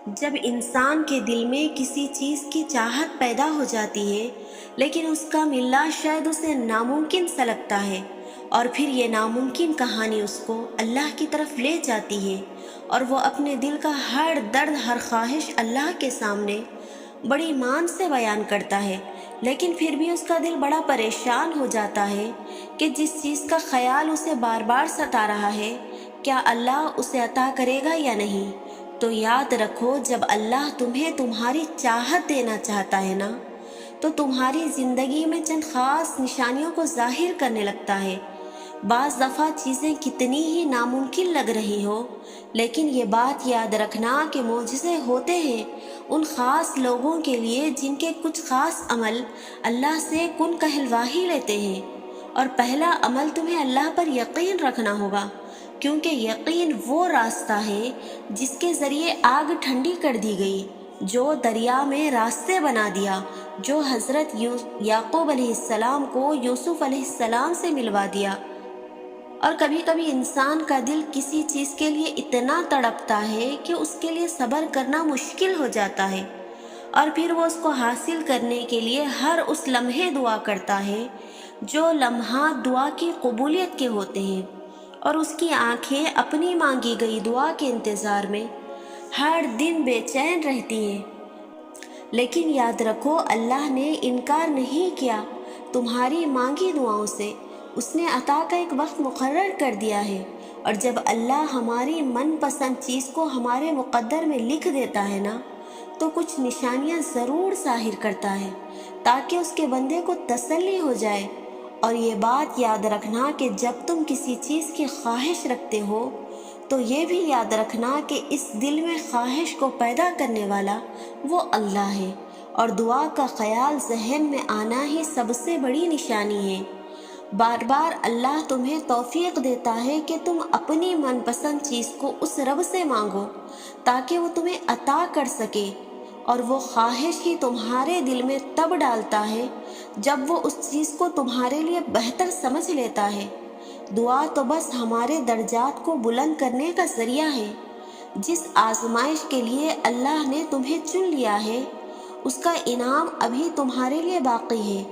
جب انسان کے دل میں کسی چیز کی چاہت پیدا ہو جاتی ہے لیکن اس کا ملنا شاید اسے ناممکن سا لگتا ہے، اور پھر یہ ناممکن کہانی اس کو اللہ کی طرف لے جاتی ہے، اور وہ اپنے دل کا ہر درد، ہر خواہش اللہ کے سامنے بڑی ایمان سے بیان کرتا ہے، لیکن پھر بھی اس کا دل بڑا پریشان ہو جاتا ہے کہ جس چیز کا خیال اسے بار بار ستا رہا ہے، کیا اللہ اسے عطا کرے گا یا نہیں؟ تو یاد رکھو، جب اللہ تمہیں تمہاری چاہت دینا چاہتا ہے نا، تو تمہاری زندگی میں چند خاص نشانیوں کو ظاہر کرنے لگتا ہے۔ بعض دفعہ چیزیں کتنی ہی ناممکن لگ رہی ہو، لیکن یہ بات یاد رکھنا کہ معجزے ہوتے ہیں ان خاص لوگوں کے لیے جن کے کچھ خاص عمل اللہ سے کن کہلوا ہی لیتے ہیں۔ اور پہلا عمل تمہیں اللہ پر یقین رکھنا ہوگا، کیونکہ یقین وہ راستہ ہے جس کے ذریعے آگ ٹھنڈی کر دی گئی، جو دریا میں راستے بنا دیا، جو حضرت یعقوب علیہ السلام کو یوسف علیہ السلام سے ملوا دیا۔ اور کبھی کبھی انسان کا دل کسی چیز کے لیے اتنا تڑپتا ہے کہ اس کے لیے صبر کرنا مشکل ہو جاتا ہے، اور پھر وہ اس کو حاصل کرنے کے لیے ہر اس لمحے دعا کرتا ہے جو لمحات دعا کی قبولیت کے ہوتے ہیں، اور اس کی آنکھیں اپنی مانگی گئی دعا کے انتظار میں ہر دن بے چین رہتی ہیں۔ لیکن یاد رکھو، اللہ نے انکار نہیں کیا تمہاری مانگی دعاؤں سے، اس نے عطا کا ایک وقت مقرر کر دیا ہے، اور جب اللہ ہماری من پسند چیز کو ہمارے مقدر میں لکھ دیتا ہے نا، تو کچھ نشانیاں ضرور ظاہر کرتا ہے تاکہ اس کے بندے کو تسلی ہو جائے۔ اور یہ بات یاد رکھنا کہ جب تم کسی چیز کی خواہش رکھتے ہو تو یہ بھی یاد رکھنا کہ اس دل میں خواہش کو پیدا کرنے والا وہ اللہ ہے، اور دعا کا خیال ذہن میں آنا ہی سب سے بڑی نشانی ہے۔ بار بار اللہ تمہیں توفیق دیتا ہے کہ تم اپنی من پسند چیز کو اس رب سے مانگو تاکہ وہ تمہیں عطا کر سکے، اور وہ خواہش ہی تمہارے دل میں تب ڈالتا ہے جب وہ اس چیز کو تمہارے لیے بہتر سمجھ لیتا ہے۔ دعا تو بس ہمارے درجات کو بلند کرنے کا ذریعہ ہے۔ جس آزمائش کے لیے اللہ نے تمہیں چن لیا ہے، اس کا انعام ابھی تمہارے لیے باقی ہے،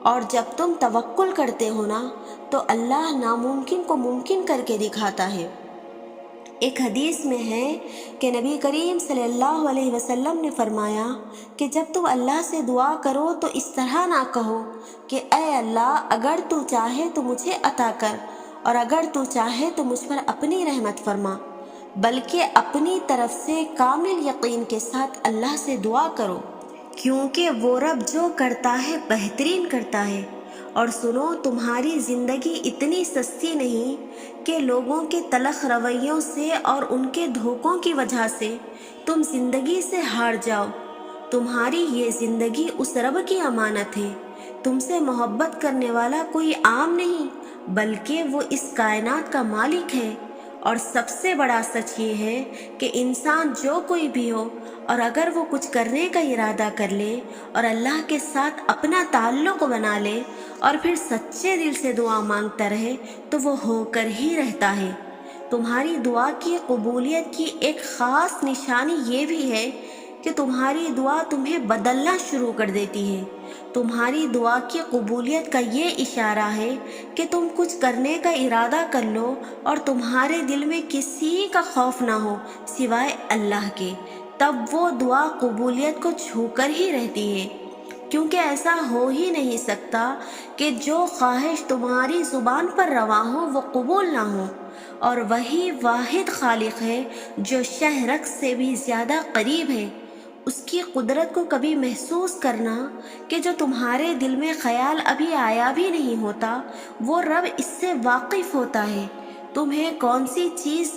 اور جب تم توکل کرتے ہو نا، تو اللہ ناممکن کو ممکن کر کے دکھاتا ہے۔ ایک حدیث میں ہے کہ نبی کریم صلی اللہ علیہ وسلم نے فرمایا کہ جب تم اللہ سے دعا کرو تو اس طرح نہ کہو کہ اے اللہ، اگر تو چاہے تو مجھے عطا کر، اور اگر تو چاہے تو مجھ پر اپنی رحمت فرما، بلکہ اپنی طرف سے کامل یقین کے ساتھ اللہ سے دعا کرو، کیونکہ وہ رب جو کرتا ہے بہترین کرتا ہے۔ اور سنو، تمہاری زندگی اتنی سستی نہیں کہ لوگوں کے تلخ رویوں سے اور ان کے دھوکوں کی وجہ سے تم زندگی سے ہار جاؤ۔ تمہاری یہ زندگی اس رب کی امانت ہے۔ تم سے محبت کرنے والا کوئی عام نہیں، بلکہ وہ اس کائنات کا مالک ہے۔ اور سب سے بڑا سچ یہ ہے کہ انسان جو کوئی بھی ہو، اور اگر وہ کچھ کرنے کا ارادہ کر لے اور اللہ کے ساتھ اپنا تعلق بنا لے اور پھر سچے دل سے دعا مانگتا رہے، تو وہ ہو کر ہی رہتا ہے۔ تمہاری دعا کی قبولیت کی ایک خاص نشانی یہ بھی ہے کہ تمہاری دعا تمہیں بدلنا شروع کر دیتی ہے۔ تمہاری دعا کی قبولیت کا یہ اشارہ ہے کہ تم کچھ کرنے کا ارادہ کر لو اور تمہارے دل میں کسی کا خوف نہ ہو سوائے اللہ کے، تب وہ دعا قبولیت کو چھو کر ہی رہتی ہے، کیونکہ ایسا ہو ہی نہیں سکتا کہ جو خواہش تمہاری زبان پر رواں ہو وہ قبول نہ ہو۔ اور وہی واحد خالق ہے جو شہ رگ سے بھی زیادہ قریب ہے۔ اس کی قدرت کو کبھی محسوس کرنا کہ جو تمہارے دل میں خیال ابھی آیا بھی نہیں ہوتا، وہ رب اس سے واقف ہوتا ہے۔ تمہیں کون سی چیز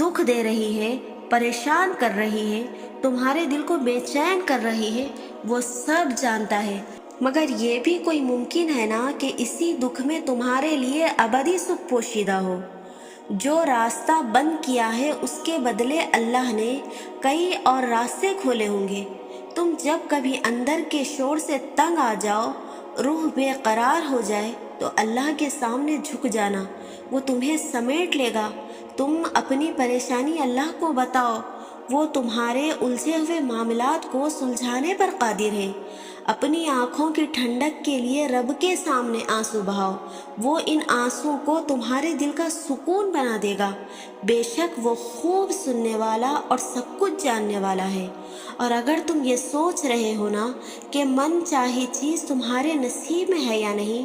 دکھ دے رہی ہے، پریشان کر رہی ہے، تمہارے دل کو بے چین کر رہی ہے، وہ سب جانتا ہے۔ مگر یہ بھی کوئی ممکن ہے نا کہ اسی دکھ میں تمہارے لیے ابدی سکھ پوشیدہ ہو۔ جو راستہ بند کیا ہے اس کے بدلے اللہ نے کئی اور راستے کھولے ہوں گے۔ تم جب کبھی اندر کے شور سے تنگ آ جاؤ، روح بے قرار ہو جائے، تو اللہ کے سامنے جھک جانا، وہ تمہیں سمیٹ لے گا۔ تم اپنی پریشانی اللہ کو بتاؤ، وہ تمہارے الجھے ہوئے معاملات کو سلجھانے پر قادر ہے۔ اپنی آنکھوں کی ٹھنڈک کے لیے رب کے سامنے آنسو بہاؤ، وہ ان آنسو کو تمہارے دل کا سکون بنا دے گا۔ بے شک وہ خوب سننے والا اور سب کچھ جاننے والا ہے۔ اور اگر تم یہ سوچ رہے ہو نا کہ من چاہی چیز تمہارے نصیب میں ہے یا نہیں،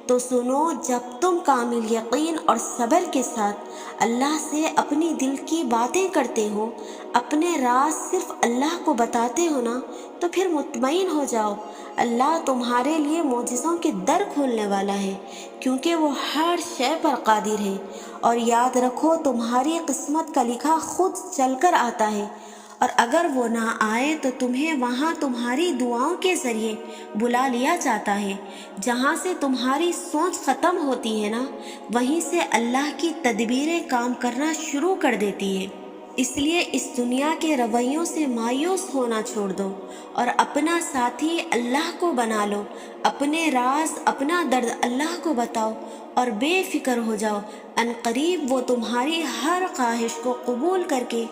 تو سنو، جب تم کامل یقین اور صبر کے ساتھ اللہ سے اپنی دل کی باتیں کرتے ہو، اپنے راز صرف اللہ کو بتاتے ہو نا، تو پھر مطمئن ہو جاؤ، اللہ تمہارے لیے معجزوں کے در کھولنے والا ہے، کیونکہ وہ ہر شے پر قادر ہے۔ اور یاد رکھو، تمہاری قسمت کا لکھا خود چل کر آتا ہے، اور اگر وہ نہ آئے تو تمہیں وہاں تمہاری دعاؤں کے ذریعے بلا لیا جاتا ہے۔ جہاں سے تمہاری سوچ ختم ہوتی ہے نا، وہیں سے اللہ کی تدبیریں کام کرنا شروع کر دیتی ہے۔ اس لیے اس دنیا کے رویوں سے مایوس ہونا چھوڑ دو اور اپنا ساتھی اللہ کو بنا لو، اپنے راز، اپنا درد اللہ کو بتاؤ اور بے فکر ہو جاؤ۔ ان قریب وہ تمہاری ہر خواہش کو قبول کر کے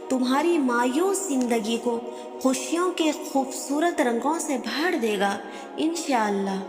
تمہاری مایوس زندگی کو خوشیوں کے خوبصورت رنگوں سے بھر دے گا، انشاءاللہ۔